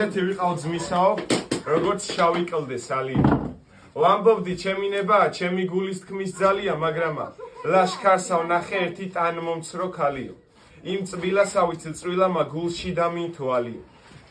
ვიყავ ძმისაო, როგორც შავი კლდეს ალიო. ვამბობდი ჩემი ნება, ჩემი გულის თქმის ძალია, მაგრამ ლაშქარსავ ნახე ერთი ტანმომცრო ქალიო. იმ წბილასავით წვრილამა გულში დამინთო ალიო.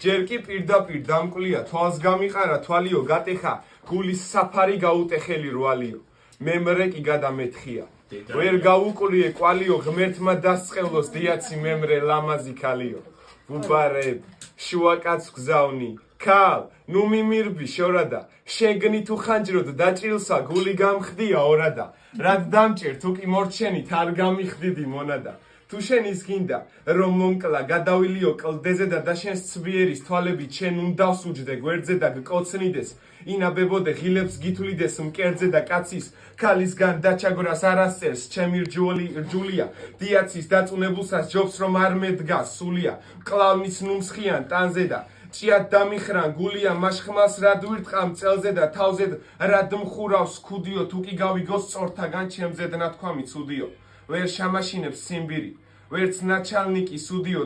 ჯერ კი პირდაპირ დამკვლია, თვალს გამიყარა თვალიო, გატეხა გულის საფარი გაუტეხელი რვალიო. მემრე კი გადამეთხია. ვერ გაუკვლიე კვალიო, ღმერთმა დასწყევლოს დიაცი მემრე ლამაზი ქალიო. ვუბარებ, შუაკაც გზავნი, ქალ, ნუ მიმირბი შორადა, შეგნი თუ ხანჯროდ დაჭრილსა გული გამხდია ორადა, რად დამჭერ თუ კი მორჩენით არ გამიხდიდი მონადა. თუ შენ ის გინდა, რომ მომკლა გადავილიო კლდეზე და შენს ცბიერის თვალებით შენ უნდავს უჯდე გვერდზე და გკოცნიდეს, ინაბებოდე ღილებს გითვლიდეს მკერდზე და კაცის ქალისგან დაჩაგვრას არასწერს ჩემი რჯულია, დიაცის დაწუნებულსას ჯობს რომ არ მედგას სულია, მკლავნის ნუმსხიან ტანზე და ჭიად დამიხრან გულია მაშხმალს რად ვირტყამ წელზე და თავზე რად მხურავს ქუდიო, თუ კი გავიგოს სწორთაგან ჩემზე ნათქვამი ცუდიო. ვერ შამაშინებს სიმბირი, ვერც ნაჩალნიკი სუდიო,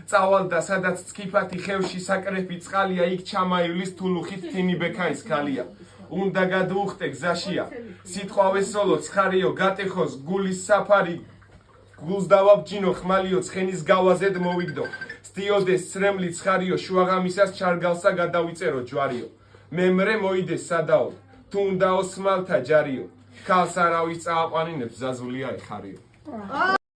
წავალ და სადაც წკიფათი ხევში საკრეფი წყალია, იქ ჩამაივლის თულუხით თინი ბექაის ქალია. უნდა გადუუხტე გზაშია, სიტყვავესოლო ცხარიო, გატეხოს გულის საფარი, გულს დავაბჯინო ხმალიო, ცხენის გავაზედ მოვიგდო, სტიოდეს ცრემლი ცხარიო, შუაღამისას ჩარგალსა გადავიწერო ჯვარიო. მემრე მოიდეს სადაო, თუ უნდა ოსმალთა ჯარიო. ქალს არავის წააყვანინებს, ზაზულია ეხარიო.